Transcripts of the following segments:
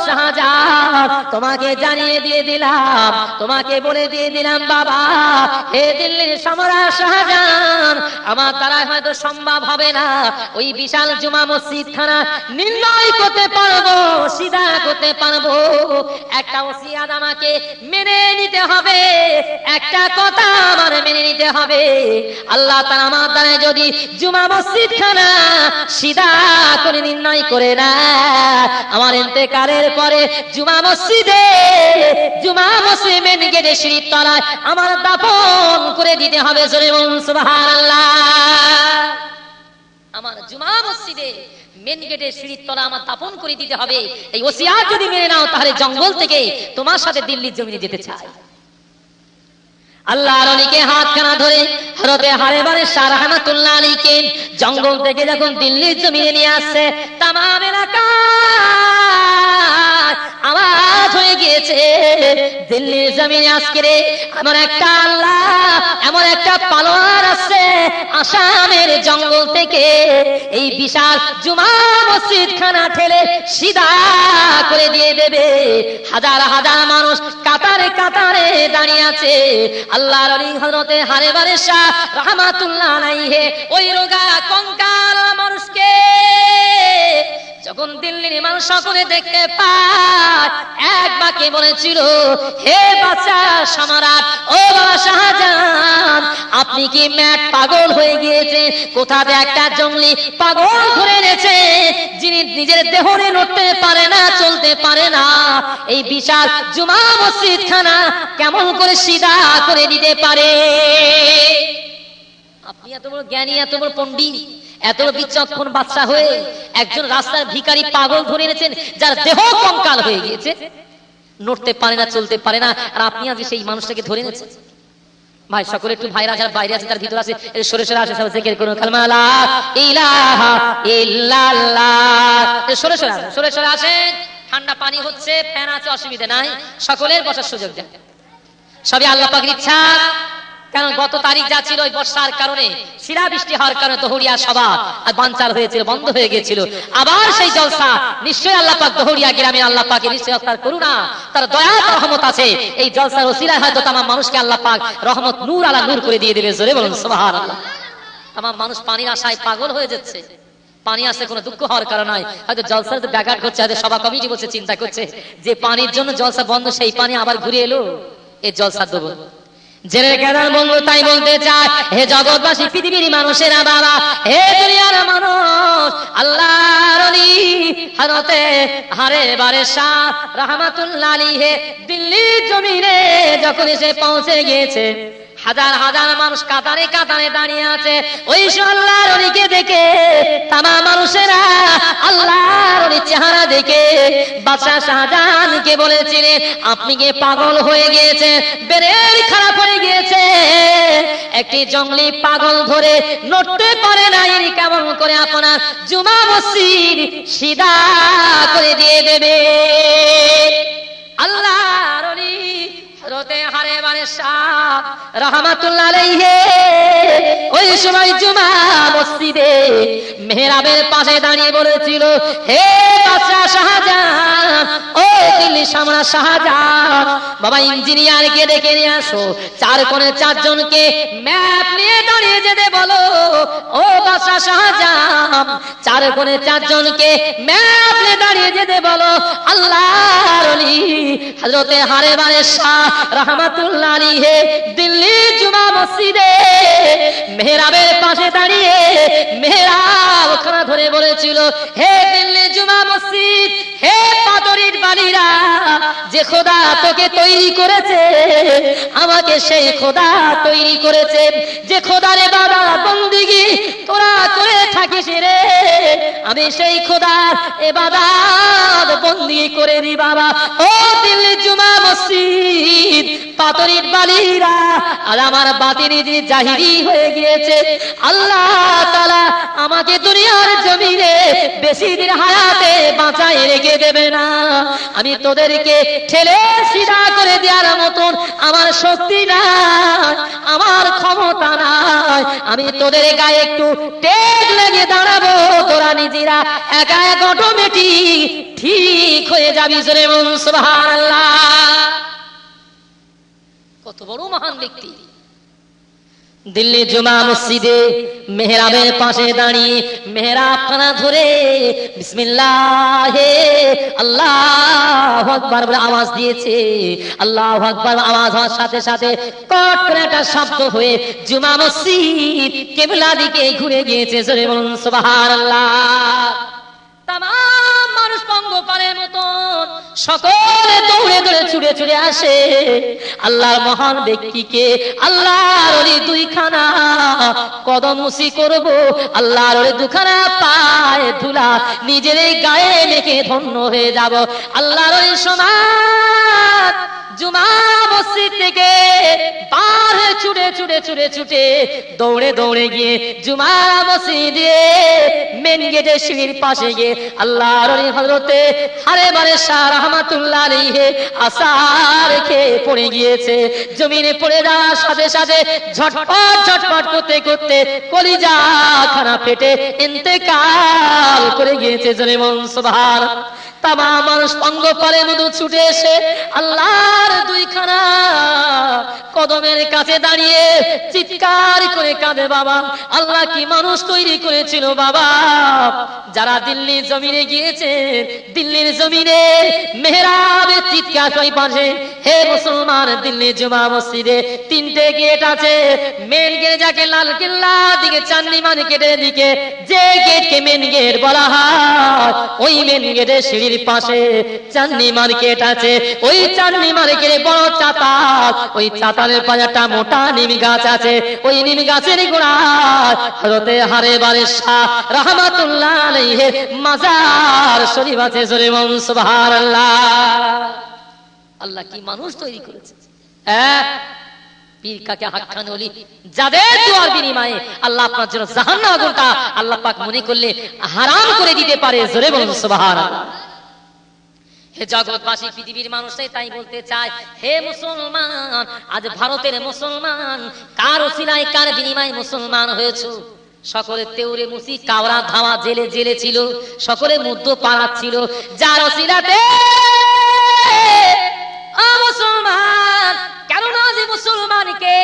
শাহজাহান, তোমাকে জানিয়ে দিয়ে দিলাম, তোমাকে বলে দিয়ে দিলাম বাবা, হে দিল্লির সম্রাট শাহজাহান, আমার দ্বারা হয়তো সম্ভব হবে না ওই বিশাল জুমা মসজিদ খানা নির্ণয় করতে পারবো, সিধা করতে পারবো। একটা ওসিয়াত আমাকে মেনে নিতে হবে, একটা কথা আমার মেনে নিতে হবে। আল্লাহ তাআলা আমার দ্বারা যদি জুমা মসজিদ খানা সিধা করে নির্ণয় করে না, আমার ইন্তেকালের পরে জুমা মসজিদে, জুমা মসজিদ মেন গেটে সিঁড়ির তলায় আমার দাফন করে দিতে হবে। জোরে বলুন সুবহানাল্লাহ। আমার জুমা মসজিদে মেন গেটের সিঁড়ির তলা আমার দাফন করে দিতে হবে। এই ওসিয়াত যদি মেনে নাও তাহলে জঙ্গল থেকে তোমার সাথে দিল্লির জমিনে যেতে চাই। আল্লাহর ওলিকে হাতখানা ধরে হযরতে হারেবারে শাহ রাহমাতুল্লাহ আলাইহিকে জঙ্গল থেকে যখন দিল্লির জমিনে নিয়ে আসছে, তামাম এলাকা আওয়াজ হয়ে গিয়েছে দিল্লির জমিনে আজকে রে আমার একটা আল্লাহ, এমন একটা পালোয়ার আছে আসামের জঙ্গল থেকে এই বিশাল জুমা মসজিদ খানা ঠেলে সিধা করে দিয়ে দেবে। হাজার হাজার মানুষ কাতারে কাতারে দাঁড়িয়ে আছে। আল্লাহর ওলি হযরতে হারেবারে শাহ রাহমাতুল্লাহ আলাইহি ওই রোগা কঙ্কাল মানুষকে যখন দিল্লির মানুষ সকলে দেখতে পায়, এক বাক্যে বলেছিল, হে বাদশা সম্রাট, ও বাবা শাহজাহান, আপনি কি ম্যাট পাগল হয়ে গিয়েছে? কোথাতে একটা জঙ্গলি পাগল ধরে এনেছে, যিনি নিজের দেহ নিয়ে নড়তে পারে না, চলতে পারে না, এই বিশাল জুমা মসজিদ খানা কেমন করে সিধা করে দিতে পারে? আপনি এত বড় জ্ঞানী, এত বড় পণ্ডিত, এত বিচক্ষণ বাদশা হয়ে একজন রাস্তার ভিখারি পাগল ধরে এনেছেন, যার দেহ কঙ্কাল হয়ে গিয়েছে, নড়তে পারে না, চলতে পারে না, আর আপনি আজ সেই মানুষটাকে ধরে এনেছেন। ভাই সকলে একটু, ভাইরা যারা বাইরে আছে তার ভিতরে আছে, সরে সরে আসে, সব জিকির করুন কালমা লা ইলাহা ইল্লাল্লাহ। সরে সরে আসেন, সরে সরে আসেন। ঠান্ডা পানি হচ্ছে, ফ্যান আছে, অসুবিধা নাই, সকলের বসার সুযোগ দেন। সবই আল্লাহ পাকের ইচ্ছা। কারণ গত তারিখ যা ছিল ওই বর্ষার কারণে, শিলা বৃষ্টি হওয়ার কারণে দহরিয়া সভা আর বানচাল হয়েছিল, বন্ধ হয়ে গিয়েছিল। আবার সেই জলসা নিশ্চয়ই আল্লাহ পাক দহরিয়া গ্রামে আল্লাহ পাকের নিশ্চয়ই তার করুণা, তার দয়া, রহমত আছে। এই জলসার ওসিলায় হয়তো তামাম মানুষকে আল্লাহ পাক রহমত নূর আলা নূর করে দিয়ে দেবে। জোরে বলুন সুবহানাল্লাহ। তামাম মানুষ পানির আশায় পাগল হয়ে যাচ্ছে। পানি আসে কোনো দুঃখ হওয়ার কারণ নয়, হয়তো জলসার তো ব্যাঘাত ঘটছে, হয়তো সভা কমিটি বসে চিন্তা করছে যে পানির জন্য জলসা বন্ধ, সেই পানি আবার ঘুরে এলো, এই জলসা দেবো। জেনের কেদার বন্ধু তাই বলতে চায়, হে জগৎবাসী, পৃথিবীর মানুষেরা, বাবা, হে দুনিয়ার মানুষ, আল্লাহর ওলি হযরতে হারেবারে শাহ রাহমাতুল্লাহ আলাইহি দিল্লির জমিনে যখন এসে পৌঁছে গিয়েছে, হাজার হাজার মানুষ কাতারে কাতারে দাঁড়িয়ে আছে। ওই আল্লাহর ওলিকে দেখে তামাম মানুষেরা আল্লাহর ওলির চেহারা দেখে বাদশা শাহজাহানকে বলেছিলেন, আপনি কি পাগল হয়ে গিয়েছে, বেরেল খারাপ হয়ে গিয়েছে? একটি জঙ্গলি পাগল ধরে নড়তে পারে না, ইনি কেমন করে আপনার জুমা মসজিদ সিধা করে দিয়ে দেবে? আল্লাহর ওলি হযরতে হারেবারে শাহ রাহমাতুল্লাহ আলাইহি ওই সময় জুমা মসজিদে মেহরাবের পাশে দাঁড়িয়ে বলেছিল, হে বাদশা শাহজাহান, ও দিল্লি সম্রাট শাহজাহান, বাবা ইঞ্জিনিয়ারকে ডেকে নিয়ে আসো, চার কোণে চারজনকে ম্যাপ নিয়ে দাঁড়িয়ে যেতে বলো। ও বাদশা শাহজাহান, চার কোণে চারজনকে ম্যাপ নিয়ে দাঁড়িয়ে যেতে বলো। আল্লাহর ওলি হযরতে হারেবারে শাহ রাহমাতুল্লাহ আলাইহি দিল্লি জুমা মসজিদে মেহরাবের পাশে দাঁড়িয়ে মেহরাব খানা ধরে বলেছিল, হে দিল্লি জুমা মসজিদ, হে পাথরের বালিরা, যে খোদা তোকে তৈরি করেছে, আমাকে সেই খোদা তৈরি করেছে, যে খোদার ইবাদত বন্দেগী তোরা করে থাকিস রে, আমি সেই খোদার ইবাদত বন্দেগী করে দি বাবা। ও দিল্লি জুমা মসজিদ, পাথরের বালিরা, আর আমার বাতিনি যে জাহিরি হয়ে গিয়েছে, আল্লাহ তাআলা আমাকে দুনিয়ার জমিনে বেশি দিন হায়াতে বাঁচায় রেখে দেবে না। আমি তোদেরকে ঠেলে সিধা করে দেওয়ার মতন আমার শক্তি নাই, আমার ক্ষমতা নাই। আমি তোদের গায়ে একটু টেক লেগে দাঁড়াবো, তোরা নিজেরা একা এক অটোমেটিক ঠিক হয়ে যাবি। জোরে বলুন সুবহানাল্লাহ। কত বড় মহান ব্যক্তি। দিল্লি জুমা মসজিদে মেহরাবের পাশে দাঁড়িয়ে মেহরাব খানা ধরে বিসমিল্লাহে আল্লাহু আকবার বলে আওয়াজ দিয়েছে। আল্লাহু আকবার আওয়াজ হওয়ার সাথে সাথে কট করে একটা শব্দ হয়ে জুমা মসজিদ কিবলা দিকে ঘুরে গিয়েছে। জোরে বলুন সুবহানাল্লাহ। তামাম মানুষ পঙ্গপালের মতন সকলে দৌড়ে দৌড়ে ছুটে ছুটে আসে আল্লাহর মহান ব্যক্তিকে আল্লাহর ওলি দুইখানা কদম মুসি করব, আল্লাহর ওলি দুখানা পায়ে ধুলা নিজের গায়ে মেখে ধন্য হয়ে যাব। আল্লাহর ওলি সমাজ জুমা মসজিদ থেকে বার হয়ে ছুটে ছুটে ছুটে ছুটে দৌড়ে দৌড়ে গিয়ে জুমা মসজিদে মেন গেটে সিঁড়ির পাশে গিয়ে আল্লাহর ওলি হযরতে হারে বারে শাহ রাহমাতুল্লাহ আলাইহি আসার খেয়ে পড়ে গিয়েছে। জমিনে পড়ে যাওয়ার সাথে সাথে ঝটপট ঝটপট করতে করতে কলিজা খানা পেটে ইন্তেকাল করে গিয়েছে। জোরে বলুন সুবহানাল্লাহ। তামাম মানুষ পঙ্গপালের মতো ছুটে এসে আল্লাহর দুইখানা কদমের কাছে দাঁড়িয়ে চিৎকার করে কাঁদে, বাবা আল্লাহ কি মানুষ তৈরি করেছিল বাবা। যারা দিল্লির জমিনে গিয়েছে, দিল্লির জমিনে মেহরাবের চিৎকার কই পাশে, হে মুসলমান দিল্লি জুমা মসজিদে তিনটে গেট আছে। মেন গেট যাকে লাল কেল্লা দিকে চাঁদনি মার্কেটের দিকে যে গেটকে মেন গেট বলা হয়, ওই মেন গেটের সিঁড়ির পাশে চাঁদনি মার্কেট আছে। ওই চাঁদনি মার্কেটে বড় চাতাল, ওই চাতালের পাশে একটা মোটা নিম গাছ আছে। ওই নিম গাছের গোড়ায় হযরতে হারে বারে শাহ রাহমাতুল্লাহ আলাইহি মাজার শরীফ আছে। জোরে বলুন সুবহানাল্লাহ। আল্লাহ কি মানুষ তৈরি করেছে। পীর কাকে হাক্কানি ওলি, যাদের দুয়ার বিনিময়ে আল্লাহ আপনার জন্য জাহান্নাম আগুনটা আল্লাহ পাক মনে করলে হারাম করে দিতে পারে। জোরে বলুন সুবহানাল্লাহ। হে জগৎবাসী, পৃথিবীর মানুষই তাই বলতে চায়, হে মুসলমান, আজ ভারতের মুসলমান কার ওসিলায় কার বিনিময়ে মুসলমান হয়েছে? সকলে তেউরে মুসি কাওড়া ধাওয়া জেলে জেলে ছিল, সকলে মধ্য পাড়া ছিল, যার ওসিলাতে মুসলমান কেননা যে মুসলমানকে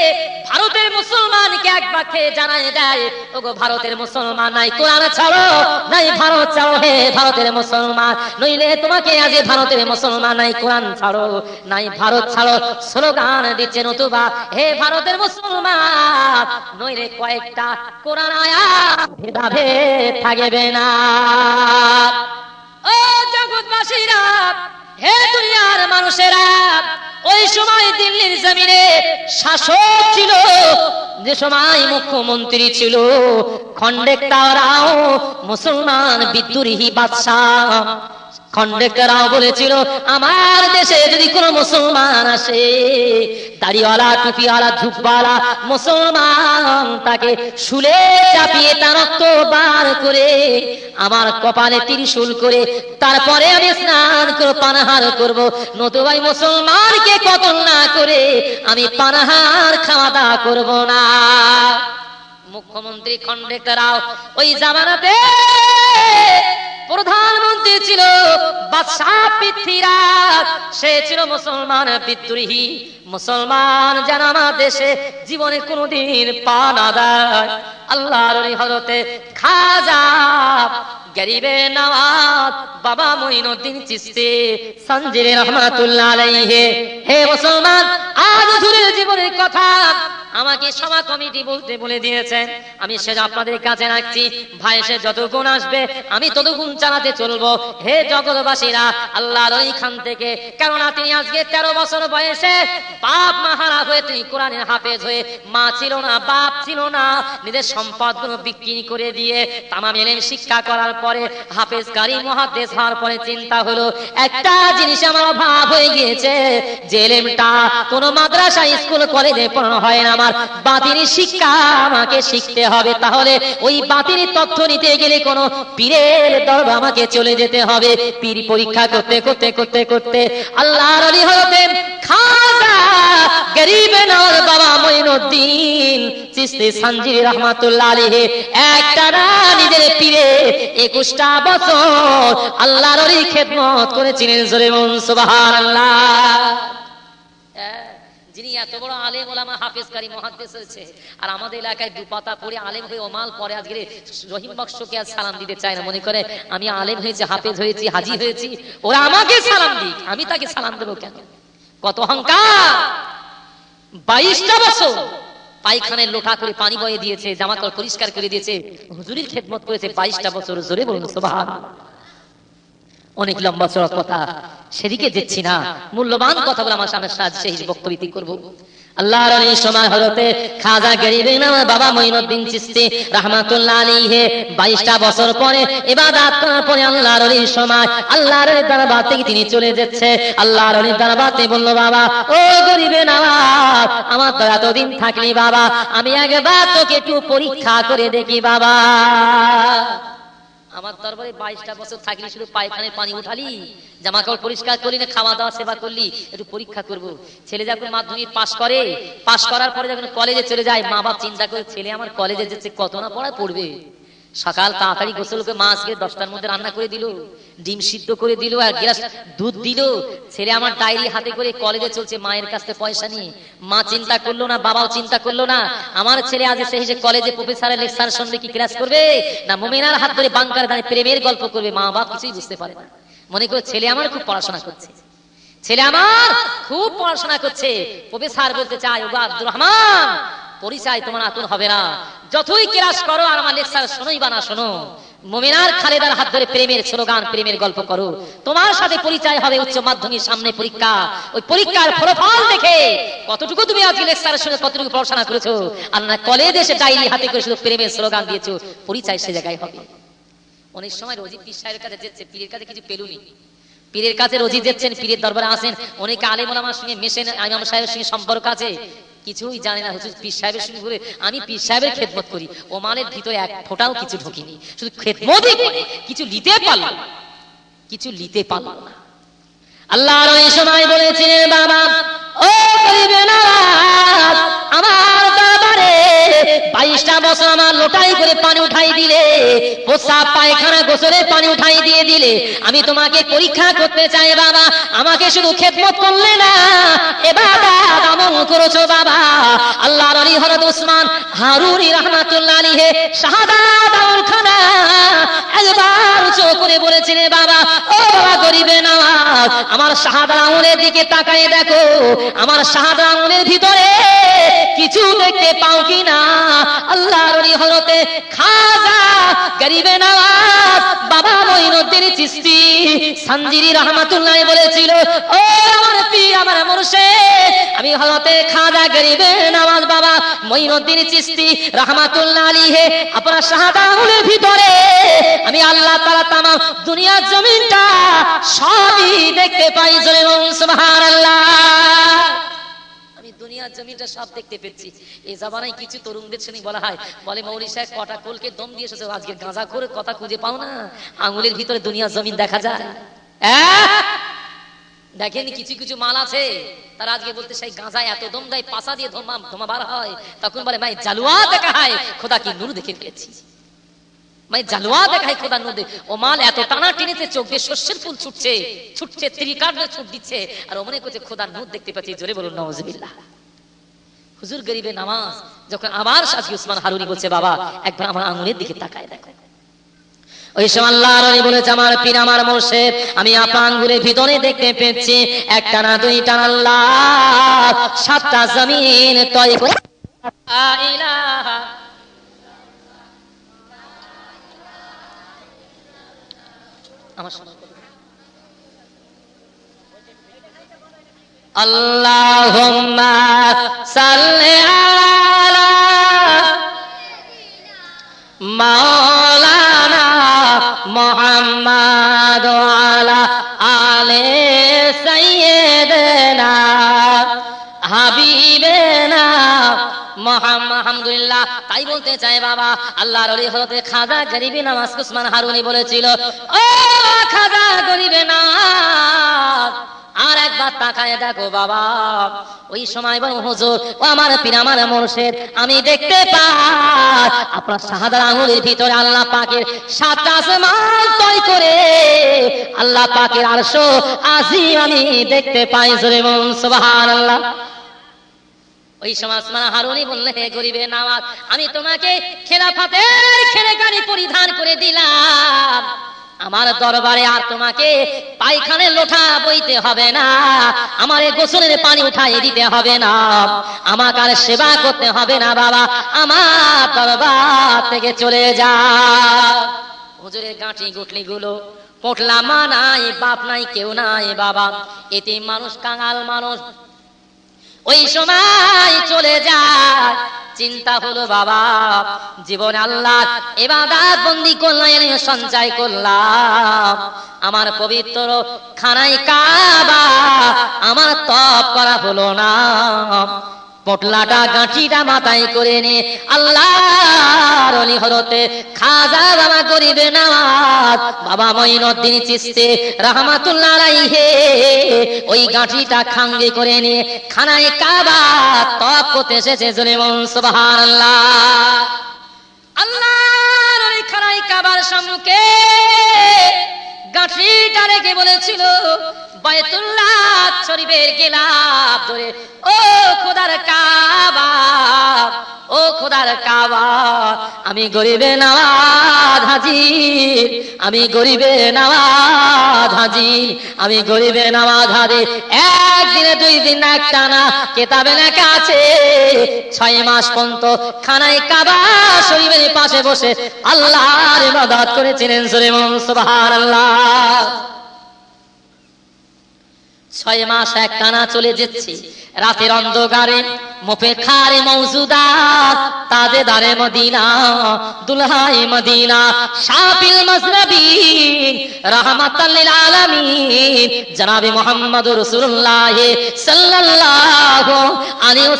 ভারতের মুসলমানকে এক বাক্যে জানায় দেয়, ওগো ভারতের মুসলমান নাই কোরআন ছাড়ো, নাই ভারত ছাড়ো, হে ভারতের মুসলমান, নইলে তোমাকে আজ ভারতের মুসলমান নাই কোরআন ছাড়ো, নাই ভারত ছাড়ো স্লোগান দিচ্ছে, নতুবা হে ভারতের মুসলমান, নইলে কয়েকটা কোরআন আয়াত ভেদাভেদ থাকবে না। ও জগৎবাসীরা, হে দুনিয়ার মানুষেরা, ওই সময় দিল্লির জমিনে শাসক ছিল, যে সময় মুখ্যমন্ত্রী ছিল খন্ডেক্টাররাও মুসলমান বিদ্রোহী বাদশাহ। খন্ডেক্টাররাও বলেছিল, আমার দেশে যদি কোনো মুসলমান আসে, দাড়িওয়ালা টুপিওয়ালা ঝুপওয়ালা মুসলমান, তাকে শুলে চাপিয়ে তার রক্ত বার করে আমার কপালে ত্রিশূল করে তারপরে আমি স্নান করে পানাহার করব, নতুবা মুসলমানকে কতল না করে আমি পানাহার খাওয়া দাওয়া করব না। মুখ্যমন্ত্রী খন্ডেক্টাররাও ওই জামানাতে প্রধানমন্ত্রী ছিল বাদশাহ পৃথ্বীরাজ, সে ছিল মুসলমান বিদ্রোহী। মুসলমান যেন আমার দেশে জীবনে কোনোদিন পা না দেয়। আল্লাহর হযরতে খাজা গরিবে নওয়াজ বাবা মঈনুদ্দিন চিশতি সঞ্জিরি রহমাতুল্লাহ আলাইহি, হে মুসলমান, আজ হুজুরের জীবনের কথা আমাকে সভা কমিটি বলতে বলে দিয়েছেন, আমি সেটা আপনাদের কাছে রাখছি। ভাই সে যত গুণ আসবে আমি তত গুণ চালাতে চলবো। হে জগৎবাসীরা, আল্লাহর ওইখান থেকে, কেননা তিনি আজকে 13 বছর বয়সে বাপ মা হারা হয়ে তিনি কোরআনের হাফেজ হয়ে, মা ছিল না বাপ ছিল না, নিজের সম্পদগুলো বিক্রি করে দিয়ে তামাম ইলম শিক্ষা করার পরে হাফেজ কারি মুহাদ্দিস হওয়ার পরে চিন্তা হলো, একটা জিনিস আমার অভাব হয়ে গিয়েছে, যে ইলমটা কোনো মাদ্রাসা স্কুল কলেজে পড়ানো হয় না, আমার বাতিনি শিক্ষা আমাকে শিখতে হবে। তাহলে ওই বাতিনি তথ্য নিতে গেলে কোনো পীরের দরবার আমাকে চলে যেতে হবে। পীর পরীক্ষা করতে করতে করতে করতে আল্লাহর ওলি হতে খাজা গরিব নওয়াজ বাবা মঈনুদ্দিন চিশতি সানজিরি রহমাতুল্লাহ আলাইহি একটানা নিজের পীরে 21টা বছর আল্লাহর ওলির খেদমত করেছিলেন। জোরে বলুন সুবহানাল্লাহ। যিনি এত বড় আলেম ওলামা হাফেজ কারি মুহাদ্দিস হয়েছে, আর আমাদের এলাকায় দুপাতা পড়ে আলেম হয়ে ওমাল পরে আজকে রহিম বক্সকে আর সালাম দিতে চায় না। মনে করে আমি আলেম হয়েছি, হাফেজ হয়েছি, হাজি হয়েছি, ওরা আমাকে সালাম দিক, আমি তাকে সালাম দেবো কেন? কত অহংকার! 22টা বছর পায়খানায় লোটা করে পানি বয়ে দিয়েছে, জামা কাপড় পরিষ্কার করে দিয়েছে, হুজুরির খেদমত করেছে 22টা বছর। জোরে বলুন সুবহানাল্লাহ। অনেক লম্বা চড়া কথা, সেদিকে যাচ্ছি না। মূল্যবান কথা বলে আমার সামনে সেই বক্তব্য করবো। আল্লাহর ওলি সময় হযরতে খাজা গরিব নওয়াজ বাবা মঈনুদ্দিন চিশতি রাহমাতুল্লাহ আলাইহি 22টা বছর পরে ইবাদত করার পরে আল্লাহর ওলির সময় আল্লাহর দরবার থেকে তিনি চলে যাচ্ছে। আল্লাহর ওলির দরবারে বলল, বাবা ও গরিব নওয়াজ, আমার তো এতদিন থাকলি বাবা, আমি একবার তোকে একটু পরীক্ষা করে দেখি বাবা। আমার দরবারে 22টা বছর থাকলি, শুধু পায়খানায় পানি উঠালি, জামা কাপড় পরিষ্কার করলি না, খাওয়া দাওয়া সেবা করলি, একটু পরীক্ষা করব। ছেলে যখন মাধ্যমিক পাস করে, পাস করার পরে যখন কলেজে চলে যায়, মা বাপ চিন্তা করে ছেলে আমার কলেজে যাচ্ছে, কত না পড়া পড়বে। সকাল তাড়াতাড়ি গোসল করে মা আজকে 10টার মধ্যে রান্না করে দিল, ডিম সিদ্ধ করে দিল, আর গ্লাস দুধ দিল। ছেলে আমার ডায়েরি হাতে করে কলেজে চলছে, মায়ের কাছ থেকে পয়সা নিয়ে। মা চিন্তা করলো না, বাবাও চিন্তা করলো না, আমার ছেলে আজ এসে কলেজে প্রফেসরের লেকচার শুনবে কি ক্লাস করবে, না মুমিনার হাত ধরে বাংকার দাঁড়িয়ে প্রেমের গল্প করবে। মা বাপ কিছুই বুঝতে পারে না, মনে করে ছেলে আমার খুব পড়াশোনা করছে, ছেলে আমার খুব পড়াশোনা করছে। প্রফেসর বলতে চায়, ওগো আব্দুর রহমান, পরিচয় তোমার আতুন হবে না, যতই ক্লাস করো আর আমার লেকচার শোনোই বা না শোনো, মুমিনার খালেদার হাত ধরে প্রেমের স্লোগান, প্রেমের গল্প করো, তোমার সাথে পরিচয় হবে উচ্চ মাধ্যমিক সামনে পরীক্ষা। ওই পরীক্ষার ফলাফল দেখে কতটুকু তুমি আজকে লেকচার শুনে কতটুকু পড়াশোনা করেছো, আর না কলেজে এসে ডায়েরি হাতে করে শুধু প্রেমের স্লোগান দিয়েছো, পরিচয় সে জায়গায় হবে। অনেক সময় রোজি পীর সাহেবের কাছে যাচ্ছে, পীরের কাছে কিছু পেলুনি, পীরের কাছে রোজি যাচ্ছেন, পীরের দরবারে আসেন, অনেকে আলেম ওলামার সঙ্গে মেশেন, ইমাম সাহেবের সঙ্গে সম্পর্ক আছে, কিছুই জানে না। হুজুর পীর সাহেবের সঙ্গে বলে আমি পীর সাহেবের খেদমত করি, ও মালের ভিতরে এক ফোঁটাও কিছু ঢোকেনি, শুধু খেদমতই করে, কিছু নিতে পারল না, কিছু নিতে পারল না। আল্লাহর ওই সময় বলেছিলেন, বাবা ও গরিব নওয়াজ, আমার দরবারে 22টা বছর আমার লোটাই করে পানি উঠাই দিলে, প্রস্রাব পায়খানা গোসলের পানি উঠাই দিয়ে দিলে, আমি তোমাকে পরীক্ষা করতে চাই বাবা। আমাকে শুধু খেদমত করলে না, ইবাদত আমল করেছো বাবা। আল্লাহর ওলি হযরত উসমান হারুনি রাহমাতুল্লাহ আলাইহি শাহাদাত আমলখানা একবার উঁচু করে বলেছিলেন, বাবা ও বাবা গরিব নওয়াজ, আমার শাহাদাত আমলের দিকে তাকায় দেখো, আমার শাহাদাত আমলের ভিতরে কিছু দেখতে পাও কিনা। আল্লাহর ওলি হযরতে খাজা গরিব নওয়াজ বাবা মঈনুদ্দিন চিশতি সানজিরি রাহমাতুল্লাহ বলেছিল, ও আমার পীর, আমার মুর্শিদ, আমি হযরতে খাজা গরিব নওয়াজ বাবা মঈনুদ্দিন চিশতি রাহমাতুল্লাহ আলাইহি আপনার শাহাদাত আমলের ভিতরে আমি আল্লাহ তাআলা তামাম দুনিয়া জমিনটা সবই দেখতে পাই। জোরে বলুন সুবহানাল্লাহ। দুনিয়ার জমিটা সব দেখতে পেয়েছি। এই জামানায় কিছু তরুণদের সঙ্গে বলা হয়, বলে মৌলী সাহেব কটা কোলকে দম দিয়ে এসেছে, আজকে গাঁজা করে কথা খুঁজে পাও না, আঙুলের ভিতরে দুনিয়ার জমিন দেখা যায়। দেখেন কিছু কিছু মাল আছে, তারা আজকে বলতে সেই গাঁজা এত দম দেয়, পাশা দিয়ে ধোমা বার হয়, তখন বলে মাই জালুয়া দেখা হয়, খোদা কি নূর দেখে ফেলেছি, মাই জালুয়া দেখায় খোদা নূর। ও মাল এত টানা টেনেছে, চোখ দিয়ে শস্যের ফুল ছুটছে ছুটছে, ত্রিকার ছুট দিচ্ছে, আর ও মনে করছে খোদা নূর দেখতে পাচ্ছি। জোরে বলুন নাউজুবিল্লাহ। হুজুর গরিবে নামাজ যখন আবার সাজি উসমান হারুনি বলছে, বাবা একবার আমার আঙুলের দিকে তাকায় দেখো। ওই সময় আল্লাহর ওলি বলেছে, আমার পীর আমার মুর্শিদ, আমি আপনার আঙ্গুলের ভিতরে দেখতে পেয়েছি একটা না দুইটা আল্লাহ 7টা জমিন তয় করে লা ইলাহা আমার আল্লাহুম্মা সাল্লি আলা মাওলানা মুহাম্মাদ আলা আলে সাইয়্যিদিনা হাবিবেনা আলহামদুলিল্লাহ। তাই বলতে চাই বাবা, আল্লাহর ওলি হযরত খাজা গরিবে নওয়াজ উসমান হারুনি বলেছিল, ও খাজা গরিবে নওয়াজ, আর একবার তাকায় দেখো বাবা। ওই সময় বলো হুজুর, ও আমার পীর, আমার মুর্শিদ, আমি দেখতে পাই আপনার শাহাদার আঙ্গুলের ভিতরে আল্লাহ পাকের 7টা আসমান তয় করে আল্লাহ পাকের আরশ আজিম আমি দেখতে পাই। জোরে বলুন সুবহানাল্লাহ। ওই সময় উসমান হারুনি বললেন, হে গরিবে নওয়াজ, আমি তোমাকে খেলাফতের খেলেগানি পরিধান করে দিলাম, আমার দরবারে আর তোমাকে পায়খানে লোটা বইতে হবে না, আমার গোসলের পানি উঠাই দিতে হবে না, আমাকে আর সেবা করতে হবে না বাবা, আমার দরবার থেকে চলে যা। হুজুরের গাঁটি গুটলি গুলো, পোটলা মা নাই, বাপ নাই, কেউ নাই বাবা, এতিম মানুষ, কাঙাল মানুষ, ওই সময় চলে যায়। চিন্তা হলো বাবা, জীবনে আল্লাহ ইবাদত বন্দি করলাম, সঞ্চয় করলাম, আমার পবিত্র খানায় কাবা আমার তপ করা হলো না। পটলাটা গাঁঠিটা মাথায় করে নে আল্লাহর ওলি হযরতে খাজা বাবা গরিবে নওয়াজ বাবা মঈনুদ্দিন চিশতি রাহমাতুল্লাহ আলাইহি ওই গাঁঠিটা খাঙ্গি করে নিয়ে খানায় কাবা তপ করতে এসেছে। জোরে বলুন সুবহানাল্লাহ। আল্লাহর ওই খানায় কাবার সম্মুখে গাঁঠিটা রেখে বলেছিল, বাইতুল্লাহ শরীফের গিলাফ ধরে, ও খোদার কাবা, ও খোদার কাবা, আমি গরিবে নওয়াজ হাজির, আমি গরিবে নওয়াজ হাজির, আমি গরিবে নওয়াজ হাজির। একদিনে 2 দিন একটানা কিতাবে লেখা আছে 6 মাস পর্যন্ত খানায় কাবা শরীফের পাশে বসে আল্লাহর ইবাদত করেছিলেন। জোরে বলুন সুবহানাল্লাহ। 6 মাস একটানা চলে যাচ্ছে, রাতের অন্ধকারে মুফেখারে মওজুদা তাজেদারে মদিনা দুলহায়ে মদিনা শাফিল মাজনবী রাহমাতাল লিল আলামিন জনাবে মুহাম্মদুর রাসূলুল্লাহ সাল্লাল্লাহু আলাইহি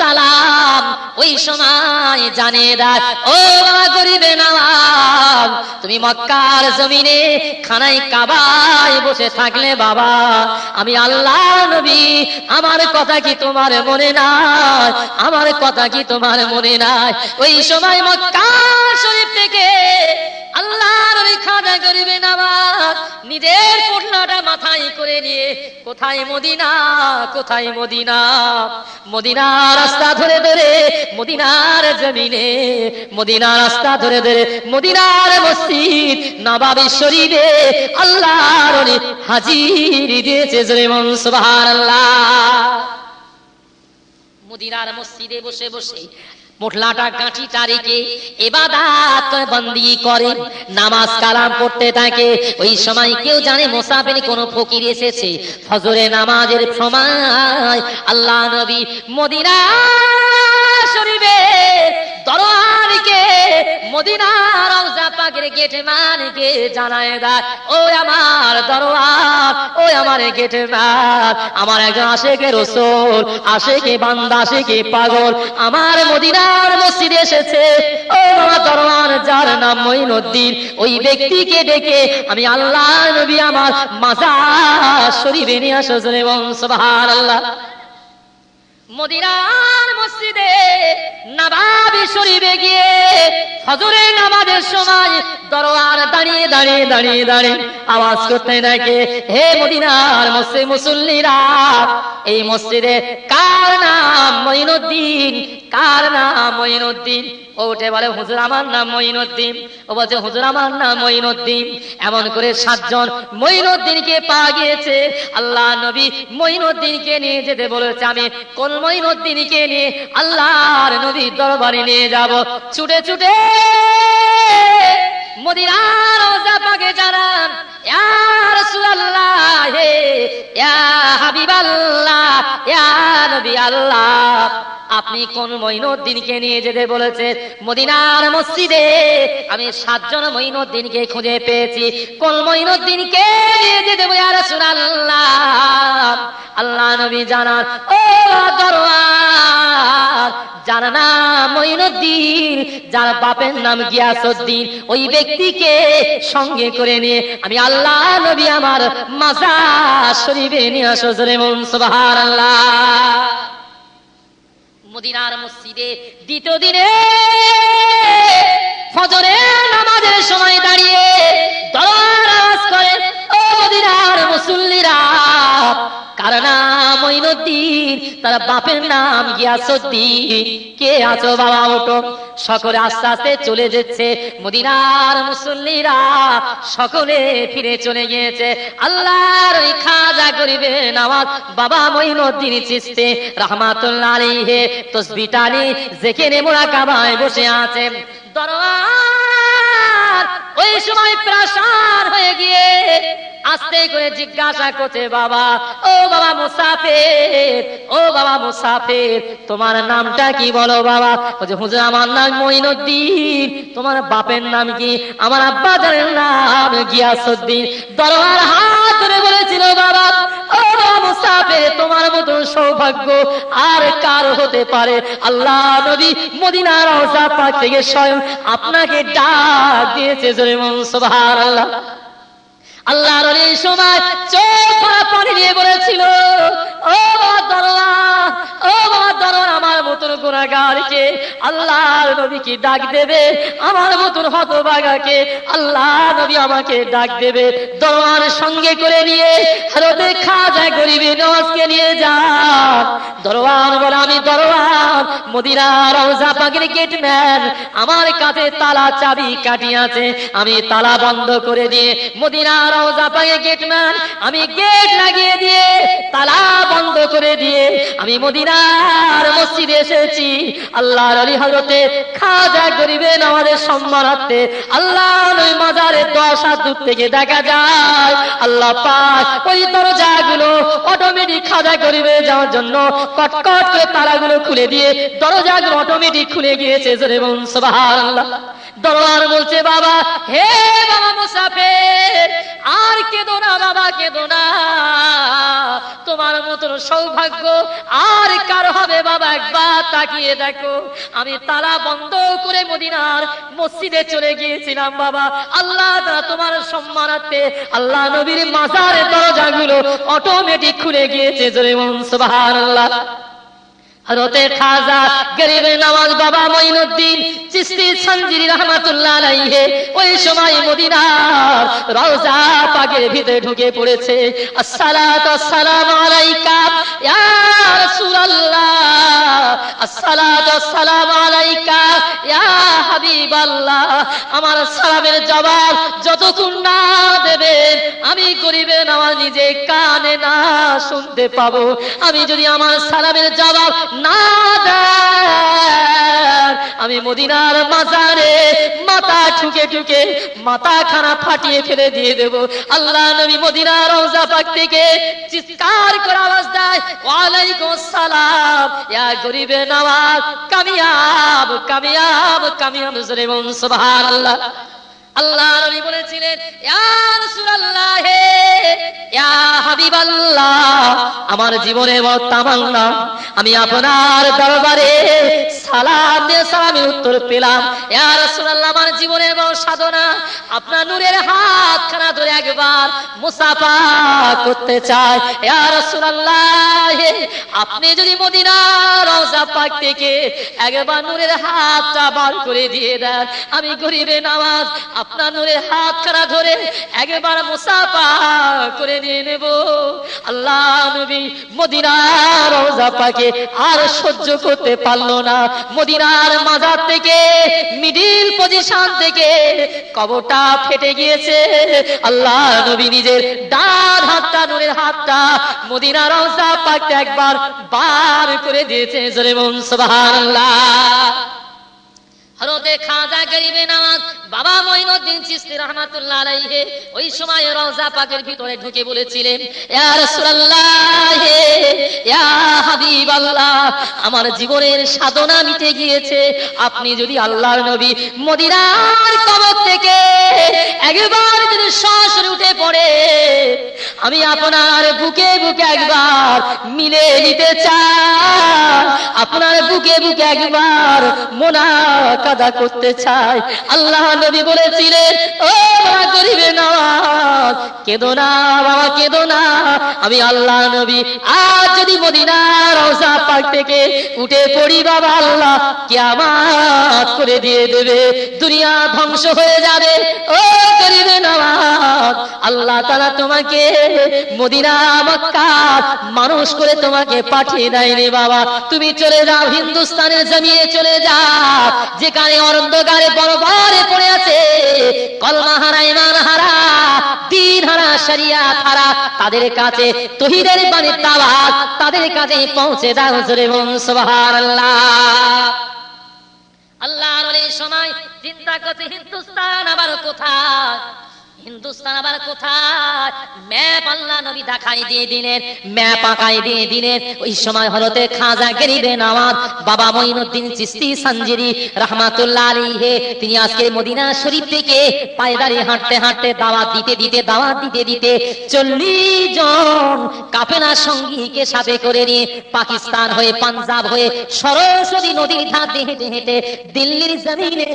সালাম ওই সময় জানিয়ে দেয়, ও বাবা গরিবে নওয়াজ, তুমি মক্কার জমিনে খানায় কাবায় বসে থাকলে বাবা, আমি আল্লাহ নবী, আমার কথা কি তোমার মনে নাই? আমার কথা কি তোমার মনে নাই? ওই সময় মক্কা শরীফ থেকে আল্লাহর ওই খাজা গরিবে নওয়াজ নিজের পোটলাটা মাথায় করে নিয়ে কোথায় মদিনা, কোথায় মদিনা, মদিনার রাস্তা ধরে ধরে মদিনার জমিনে, মদিনার রাস্তা ধরে ধরে মদিনার মসজিদ নববী শরীফে আল্লাহর ওলি হাজির দিয়েছে। জোরে বলুন সুবহানাল্লাহ। মদিনার মসজিদে বসে বসে মোটলাটা গাঁঠি তারিখে ইবাদত বন্দি করে, নামাজ কালাম পড়তে থাকে। ওই সময় কেউ জানে মুসাফির কোন ফকির এসেছে, ফজরের নামাজের সময় আল্লাহ নবী মদিনা শরীফে দরবারকে মদিনার রওজা পাকের গেটম্যানকে জানায় দেয়, ও আমার দরবার, ও আমার গেটম্যান, আমার একজন আশিকে রাসূল, আশিকে বান্দা, আশিকে পাগল আমার মদিনার মসজিদে এসেছে। ও আমার দরবার, যার নাম মঈনুদ্দিন, ওই ব্যক্তিকে ডেকে আমি আল্লাহ নবী আমার মাজার শরীফে নিয়ে আসো। জোরে বলুন সুবহানাল্লাহ। মদিনার মসজিদে নববী শরীফে গিয়ে ফজরের নামাজের সময় দরবার দাঁড়িয়ে দাঁড়িয়ে দাঁড়িয়ে দাঁড়িয়ে আওয়াজ করতে থাকে, হে মদিনার মসজিদ মুসল্লিরা, এই মসজিদে কার নাম মঈনুদ্দিন, কার নাম মঈনুদ্দিন? ও উঠে বলে, হুজুর আমার নাম মঈনুদ্দিন। ও বলছে, হুজুর আমার নাম মঈনুদ্দিন। এমন করে 7 জন মঈনুদ্দিনকে পাওয়া গিয়েছে। আল্লাহ নবী মঈনুদ্দিনকে নিয়ে যেতে বলেছে, আমি কোন মঈনুদ্দিনকে নিয়ে আল্লাহর নবীর দরবারে নিয়ে যাব। ছুটে ছুটে মদিনার রওজা পাকে জানান, ইয়া রাসূলুল্লাহ, ইয়া হাবিবাল্লাহ, ইয়া নবী আল্লাহ, আপনি কোন মঈনুদ্দিনকে নিয়ে যেতে বলেছেন? মদিনার মসজিদে আমি 7 জন মঈনুদ্দিনকে খুঁজে পেয়েছি, কোন মঈনুদ্দিনকে নিয়ে যেতে ইয়া রাসূলুল্লাহ? আল্লাহ নবী জানান, ও দরবার, যার নাম মঈনুদ্দিন, যার বাপের নাম গিয়াসউদ্দিন, ওই ব্যক্তিকে সঙ্গে করে নিয়ে আমি আল্লাহ নবী আমার মাজার শরীফে নিয়ে আসো। জোরে বলুন সুবহানাল্লাহ। মদিনার মসজিদে দ্বিতীয় দিনে ফজরের নামাজের সময় দাঁড়িয়ে দরবার আওয়াজ করে, ও মদিনার মুসল্লিরা, কার নাম মঈনুদ্দিন, তার বাপের নাম গিয়াসউদ্দিন, কে আছো বাবা ওঠো। সকলে আস্তে আস্তে চলে যাচ্ছে। মদিনার মুসল্লিরা সকলে ফিরে চলে গিয়েছে। আল্লাহর ওই খাজা গরিবে নওয়াজ বাবা মঈনুদ্দিন চিশতি রাহমাতুল্লাহ আলাইহি তাসবিহ টানি যেখানে মুরাকাবায় বসে আছেন, দরবার ওই সময় প্রাসাদ হয়ে গিয়ে আস্তে করে জিজ্ঞাসা করছে, বাবা, ও বাবা মুসাফির, ও বাবা মুসাফির, তোমার নামটা কি বলো বাবা? বলছে, হুজুর আমার নাম মঈনুদ্দিন। তোমার বাপের নাম কি? আমার আব্বাজানের নাম গিয়াসউদ্দিন। দরবার হাত ধরে বলেছিল, বাবা, ও বাবা মুসাফির, তোমার মতো সৌভাগ্য আর কার হতে পারে? আল্লাহ নবী মদিনার রওজা পাক থেকে স্বয়ং আপনাকে ডাক দিয়েছে। জোরে বলুন সুবহানাল্লাহ। আল্লাহর এই সময় চোখ ভরা পানি নিয়ে বলেছিল, ও বাবা দরবার, ও বাবা দরবার, আমার মতন গুনাহগারকে আল্লাহর নবী কি ডাক দেবে? আমার মতন হতভাগাকে আল্লাহ নবী আমাকে ডাক দেবে? দরবার সঙ্গে করে নিয়ে হযরত খাজা গরিবে নওয়াজকে নিয়ে যান। দরবার বলে, আমি দরবার মদিনার রওজা পাকের গেটম্যান, আমার কাছে তালা চাবি কাঠি আছে, আমি তালা বন্ধ করে দিয়ে মদিনার রওজা পাকের গেটম্যান, আমি গেট লাগিয়ে দিয়ে তালা বন্ধ করে দিয়ে আমি মদিনার মসজিদে এসেছি। আল্লাহর ওলি হযরতে খাজা গরিবে নওয়াজের সম্মানার্থে আল্লাহ ওই মাজারের 10 হাত দূর থেকে দেখা যায় আল্লাহ পাক ওই দরজাগুলো অটোমেটিক খাজা গরিবে যাওয়ার জন্য কটকট করে তালাগুলো খুলে দিয়ে দরজাগুলো অটোমেটিক খুলে গিয়েছে। জোরে বলুন সুবহানাল্লাহ। দরবার বলছে, বাবা, হে বাবা মুসাফির, আর কেঁদো না বাবা, কেঁদো না, তোমার মতন সৌভাগ্য আর কার হবে বাবা? একবার তাকিয়ে দেখো, আমি তালা বন্ধ করে মদিনার মসজিদে চলে গিয়েছিলাম বাবা, আল্লাহ তাআলা তোমার সম্মানার্থে আল্লাহ নবীর মাজারের দরজাগুলো অটোমেটিক খুলে গিয়েছে। জোরে বলুন সুবহানাল্লাহ। হযরতে খাজা গরিবে নওয়াজ বাবা মঈনুদ্দিন চিশতি সঞ্জিরি রাহমাতুল্লাহ আলাইহি ওই সময় মদিনার রওজা পাকের ভিতরে ঢুকে পড়েছে। আসসালাতু আসসালামু আলাইকা ইয়া রাসূলুল্লাহ, আসসালাতু আসসালামু আলাইকা ইয়া হাবিবাল্লাহ। আমার সালামের জবাব যতক্ষণ না দেবেন আমি গরিবে নওয়াজ নিজে কানে না শুনতে পাবো। আমি যদি আমার সালামের জবাব না দেন আমি মদিনার মাজারে মাথা ঠুকে ঠুকে মাথা খানা ফাটিয়ে ফেলে দিয়ে দেব। আল্লাহ নবী মদিনার রওজা পাক থেকে চিৎকার করে আওয়াজ দেয়, ওয়ালাইকুম আসসালাম ইয়া গরিবে নওয়াজ, কামিয়াব কামিয়াব কামিয়াব। জোরে বলুন সুবহানাল্লাহ। আল্লাহ নবী বলেছিলেন, ইয়া রাসূলুল্লাহ, ইয়া হাবিবাল্লাহ, আমার জীবনে বড় তামান্না আমি আপনার দরবারে সালাম দিয়ে সালামের উত্তর পেলাম। ইয়া রাসূলুল্লাহ, আমার জীবনের বড় সাধনা আপনার নূরের হাতখানা ধরে একবার মুসাফা করতে চাই। ইয়া রাসূলুল্লাহ, আপনি যদি মদিনার রওজা পাক থেকে একবার নূরের হাতটা বার করে দিয়ে দেন আমি গরিবে নওয়াজ আপনার নূরের হাতখানা ধরে একবার মুসাফা করে নিয়ে নেব। আল্লাহ নবী মদিনার রওজা পাকে আর সহ্য করতে পারলো না। মদিনার মাজার থেকে মিডিল পজিশন থেকে কবরটা ফেটে গিয়েছে। আল্লাহ নবী নিজের ডান হাতটা নূরের হাতটা মদিনার রওজা পাকে একবার বার করে দিয়েছে। জোরে বলুন সুবহানাল্লাহ। হযরতে খাজা গরিবে নওয়াজ বাবা মঈনুদ্দিন চিশতি রাহমাতুল্লাহ আলাইহি ওই সময় রওজা পাকের ভিতরে ঢুকে বলেছিলেন, ইয়া রাসূলুল্লাহ, ইয়া হাবিবাল্লাহ, আমার জীবনের সাধনা মিটে গিয়েছে। আপনি যদি আল্লাহর নবী মদিনার কবর থেকে একবার যদি সরাসরি উঠে পড়ে আমি আপনার বুকে বুকে একবার মিলে নিতে চাই, আপনার বুকে বুকে একবার মোনাকাদা করতে চাই। আল্লাহ নবী বলেছিলেন, ও বাবা গরিবে নওয়াজ, কেঁদো না বাবা, কেঁদো না। আমি আল্লাহ নবী আজ যদি মদিনার রওজা পাক থেকে উঠে পড়ি বাবা, আল্লাহ কিয়ামত করে দিয়ে দেবে, দুনিয়া ধ্বংস হয়ে যাবে। ও গরিবে নওয়াজ, আল্লাহ তাআলা তোমাকে মদিনা মক্কা মানুষ করে তোমাকে পাঠিয়ে দেয়নি বাবা। তুমি চলে যাও হিন্দুস্তানের জমিনে, চলে যাও যেখানে অন্ধকারে বরবারে পড়ে আছে কলমা হারা, ঈমান হারা, দ্বীন হারা, শরিয়াত হারা, তাদের কাছে তৌহিদের বাণীর দাওয়াত তাদের কাছে পৌঁছে দাও। জোরে বলুন সুবহানাল্লাহ। আল্লাহর এই সময় চিন্তা করছে হিন্দুস্তান আবার কোথায়, হিন্দুস্তান আবার কোথায়। ম্যাপ আল্লাহ নবী দেখাই দিয়ে দিলেন, ম্যাপ আঁকাই দিয়ে দিলেন। ওই সময় হলতে খাজা গরিবে নওয়াজ বাবা মঈনুদ্দিন চিশতি সানজিরি রাহমাতুল্লাহ আলাইহি, তিনি আজকে মদিনা শরীফ থেকে পায়দারি হাঁটতে হাঁটতে দাওয়াত দিতে দিতে 40 জন কাফেলা সঙ্গীকে সাথে করে নিয়ে পাকিস্তান হয়ে, পাঞ্জাব হয়ে, সরস্বতী নদীর ধার দিয়ে হেঁটে হেঁটে দিল্লির জমিনে